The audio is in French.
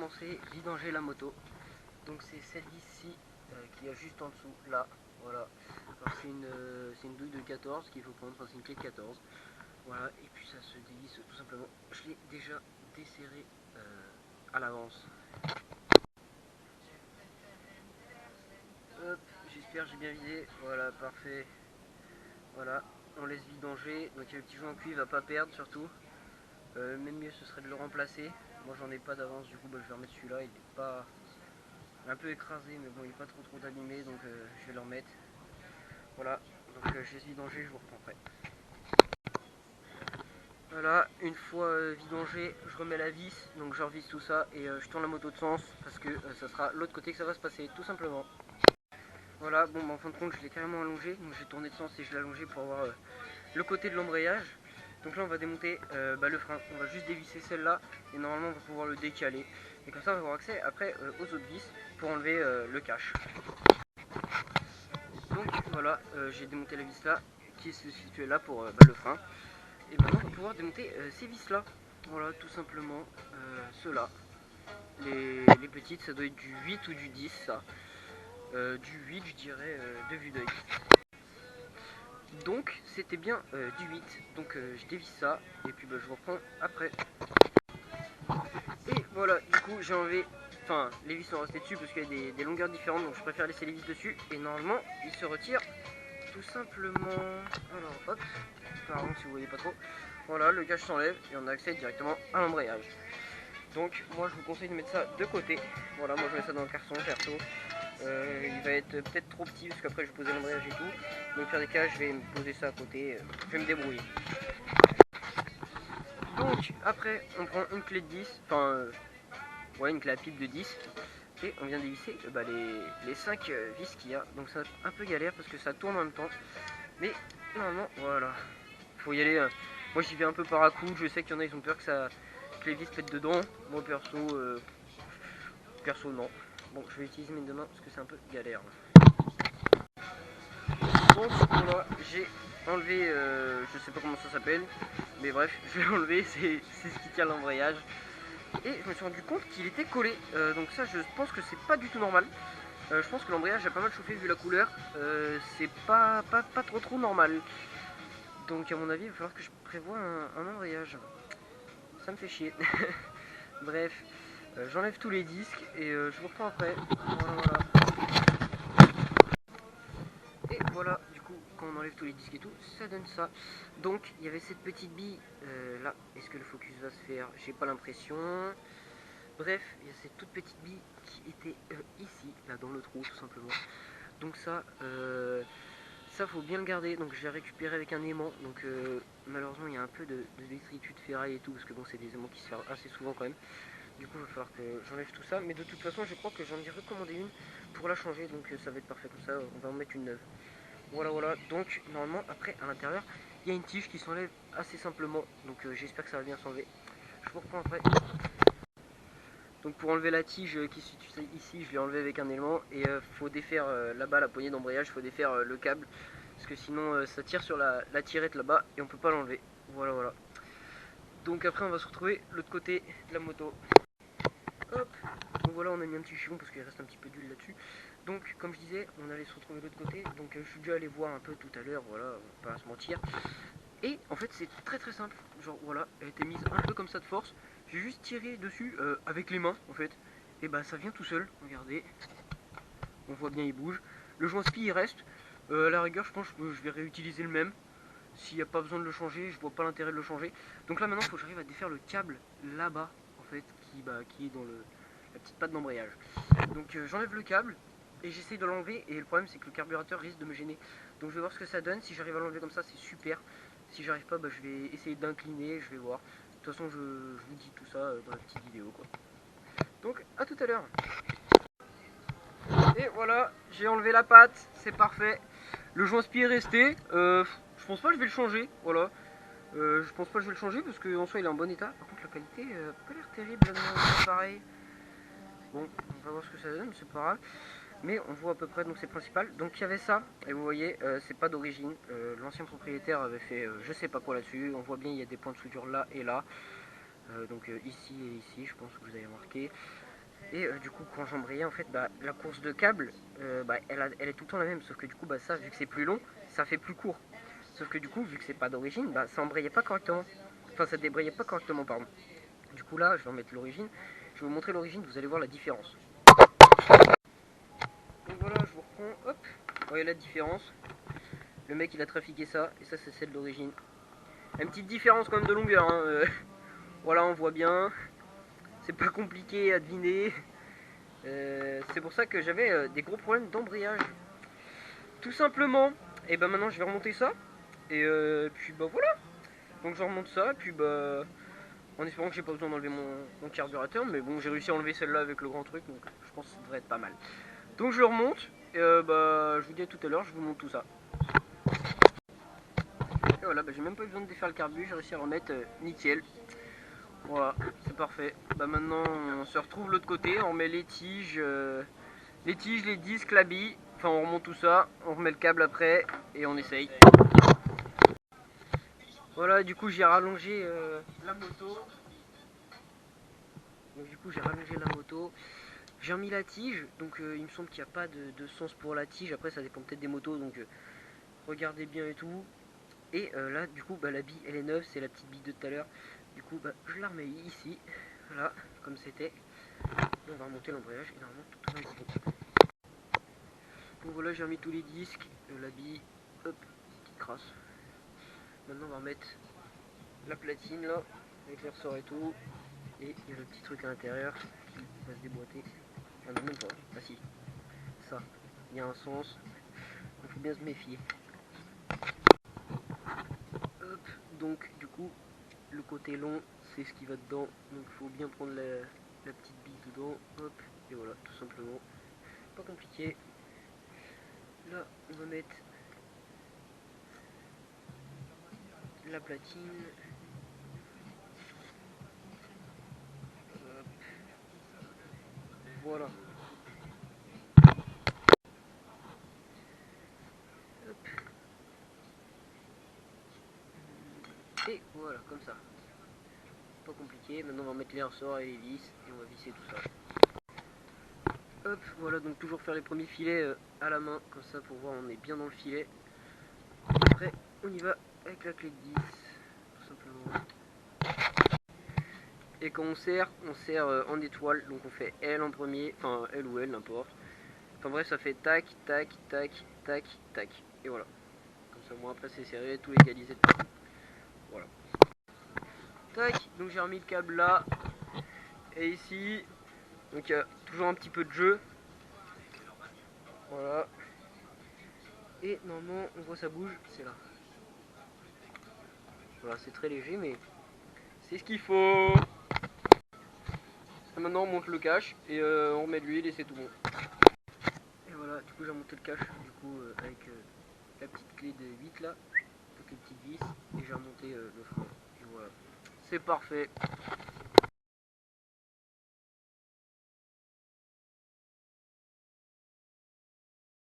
commencer vidanger la moto. Donc c'est celle d'ici qui est juste en dessous, là, voilà. Alors c'est une douille de 14 qu'il faut prendre, enfin c'est une clé de 14. Voilà, et puis ça se dévisse tout simplement. Je l'ai déjà desserré à l'avance. Hop, j'espère que j'ai bien vidé, voilà, parfait. Voilà, on laisse vidanger, donc le petit joint en cuivre va pas perdre surtout. Même mieux ce serait de le remplacer. Moi j'en ai pas d'avance, du coup je vais remettre celui-là, il est pas... un peu écrasé, mais bon il est pas trop abîmé, donc je vais le remettre. Voilà, donc je laisse vidanger, je vous reprends après. Voilà, une fois vidangé, je remets la vis, donc je revisse tout ça et je tourne la moto de sens parce que ça sera l'autre côté que ça va se passer, tout simplement. Voilà, bon en fin de compte je l'ai carrément allongé, donc j'ai tourné de sens et je l'ai allongé pour avoir le côté de l'embrayage. Donc là on va démonter le frein, on va juste dévisser celle-là et normalement on va pouvoir le décaler. Et comme ça on va avoir accès après aux autres vis pour enlever le cache. Donc voilà, j'ai démonté la vis là qui se situait là pour le frein. Et maintenant on va pouvoir démonter ces vis là. Voilà, tout simplement ceux-là. Les petites, ça doit être du 8 ou du 10 ça. Du 8 je dirais de vue d'œil. Donc c'était bien du 8. Donc je dévisse ça et puis je vous reprends après. Et voilà, du coup j'ai enlevé, enfin les vis sont restées dessus parce qu'il y a des longueurs différentes, donc je préfère laisser les vis dessus. Et normalement ils se retirent tout simplement. Alors hop, pardon si vous voyez pas trop. Voilà, le cache s'enlève et on a accès directement à l'embrayage. Donc moi je vous conseille de mettre ça de côté. Voilà, moi je mets ça dans le carton perso. Il va être peut-être trop petit parce qu'après je vais poser l'embrayage et tout. Donc dans les cas je vais me poser ça à côté, je vais me débrouiller. Donc après on prend une clé de 10, enfin ouais une clé à pipe de 10. Et on vient dévisser les 5 vis qu'il y a. Donc c'est un peu galère parce que ça tourne en même temps. Mais normalement voilà. Faut y aller. Moi j'y vais un peu par à coup. Je sais qu'il y en a ils ont peur que les vis pètent dedans. Moi perso non. Bon je vais utiliser mes deux mains parce que c'est un peu galère. Donc voilà, j'ai enlevé, je sais pas comment ça s'appelle, mais bref, je l'ai enlevé, c'est ce qui tient l'embrayage. Et je me suis rendu compte qu'il était collé, donc ça je pense que c'est pas du tout normal. Je pense que l'embrayage a pas mal chauffé vu la couleur, c'est pas trop normal. Donc à mon avis il va falloir que je prévoie un embrayage. Ça me fait chier. Bref, j'enlève tous les disques et je vous reprends après. Voilà. Et voilà, du coup, quand on enlève tous les disques et tout, ça donne ça. Donc, il y avait cette petite bille là. Est-ce que le focus va se faire? J'ai pas l'impression. Bref, il y a cette toute petite bille qui était ici, là dans le trou, tout simplement. Donc ça faut bien le garder. Donc, j'ai récupéré avec un aimant. Donc, malheureusement, il y a un peu de détritus de ferraille et tout, parce que bon, c'est des aimants qui se servent assez souvent quand même. Du coup, il va falloir que j'enlève tout ça. Mais de toute façon, je crois que j'en ai recommandé une pour la changer. Donc, ça va être parfait comme ça. On va en mettre une neuve. Voilà, donc normalement après à l'intérieur il y a une tige qui s'enlève assez simplement, donc j'espère que ça va bien s'enlever. Je vous reprends après. Donc pour enlever la tige qui se situe ici, je l'ai enlevé avec un élément et faut défaire là-bas la poignée d'embrayage, faut défaire le câble parce que sinon ça tire sur la tirette là-bas et on peut pas l'enlever. Voilà. Donc après on va se retrouver de l'autre côté de la moto. Hop, donc voilà on a mis un petit chiffon parce qu'il reste un petit peu d'huile là-dessus. Donc comme je disais on allait se retrouver de l'autre côté. Donc je suis déjà allé voir un peu tout à l'heure, voilà, on va pas se mentir. Et en fait c'est très simple. Genre voilà, elle était mise un peu comme ça de force. J'ai juste tiré dessus avec les mains en fait. Et bah ça vient tout seul, regardez. On voit bien il bouge. Le joint spi il reste. À la rigueur je pense que je vais réutiliser le même. S'il n'y a pas besoin de le changer, je vois pas l'intérêt de le changer. Donc là maintenant il faut que j'arrive à défaire le câble là-bas en fait qui est dans la petite patte d'embrayage. Donc j'enlève le câble et j'essaye de l'enlever et le problème c'est que le carburateur risque de me gêner. Donc je vais voir ce que ça donne, si j'arrive à l'enlever comme ça c'est super. Si j'arrive pas je vais essayer d'incliner, je vais voir. De toute façon je vous dis tout ça dans la petite vidéo quoi. Donc à tout à l'heure. Et voilà, j'ai enlevé la patte, c'est parfait. Le joint spi est resté, je pense pas que je vais le changer, voilà. Je pense pas que je vais le changer parce qu'en soi il est en bon état. Par contre la qualité a pas l'air terrible là pareil. Bon, on va voir ce que ça donne, c'est pas grave. Mais on voit à peu près, donc c'est principal. Donc il y avait ça, et vous voyez, c'est pas d'origine. L'ancien propriétaire avait fait je sais pas quoi là-dessus. On voit bien il y a des points de soudure là et là. Donc ici et ici, je pense que vous avez remarqué. Et du coup quand j'embrayais en fait bah, la course de câble bah, elle est tout le temps la même, sauf que du coup bah, ça vu que c'est plus long ça fait plus court, sauf que du coup vu que c'est pas d'origine bah, ça embrayait pas correctement, enfin ça débrayait pas correctement pardon. Du coup là je vais en mettre l'origine, je vais vous montrer l'origine, vous allez voir la différence. Donc voilà, je vous reprends, hop, vous voyez la différence, le mec il a trafiqué ça et ça c'est celle d'origine. Une petite différence quand même de longueur hein. Voilà, on voit bien, c'est pas compliqué à deviner. C'est pour ça que j'avais des gros problèmes d'embrayage. Tout simplement. Et ben maintenant je vais remonter ça. Et puis bah voilà. Donc je remonte ça. Et puis bah en espérant que j'ai pas besoin d'enlever mon carburateur. Mais bon j'ai réussi à enlever celle-là avec le grand truc. Donc je pense que ça devrait être pas mal. Donc je remonte. Et bah je vous dis à tout à l'heure. Je vous montre tout ça. Et voilà, bah, j'ai même pas eu besoin de défaire le carbu. J'ai réussi à remettre nickel. Voilà, c'est parfait. Bah maintenant on se retrouve de l'autre côté. On met les tiges, les disques, la bille. Enfin on remonte tout ça. On remet le câble après et on essaye. Voilà, du coup j'ai rallongé la moto. Donc du coup j'ai rallongé la moto. J'ai remis la tige. Donc il me semble qu'il n'y a pas de sens pour la tige. Après ça dépend peut-être des motos. Donc regardez bien et tout. Et là du coup bah, la bille elle est neuve. C'est la petite bille de tout à l'heure. Du coup bah, je la remets ici. Voilà, comme c'était. On va remonter l'embrayage et normalement tout va être bon. Donc voilà, j'ai remis tous les disques. La bille. Hop, petite crasse. Maintenant on va remettre la platine là. Avec les ressorts et tout. Et il y a le petit truc à l'intérieur qui va se déboîter. Enfin, non, même pas. Ah si. Ça. Il y a un sens. Il faut bien se méfier. Hop. Donc, du coup, le côté long, c'est ce qui va dedans. Donc, il faut bien prendre la petite bille dedans. Hop. Et voilà, tout simplement. Pas compliqué. Là, on va mettre la platine. Hop. Voilà. Hop. Et voilà, comme ça. Pas compliqué. Maintenant, on va mettre les ressorts et les vis. Et on va visser tout ça. Hop, voilà, donc toujours faire les premiers filets à la main, comme ça pour voir on est bien dans le filet. Après, on y va avec la clé de 10, tout simplement. Et quand on serre en étoile, donc on fait L en premier, enfin L ou L, n'importe. Enfin bref, ça fait tac, tac, tac, tac, tac. Et voilà. Comme ça, moi après c'est serré, tout égalisé de partout. Voilà. Tac, donc j'ai remis le câble là. Et ici, donc il y a toujours un petit peu de jeu. Voilà. Et normalement, on voit ça bouge, c'est là. Voilà, c'est très léger, mais c'est ce qu'il faut. Et maintenant, on monte le cache et on remet de l'huile et c'est tout bon. Et voilà, du coup, j'ai monté le cache du coup, avec la petite clé de 8 là, avec les petites vis, et j'ai remonté le frein. Et voilà, c'est parfait.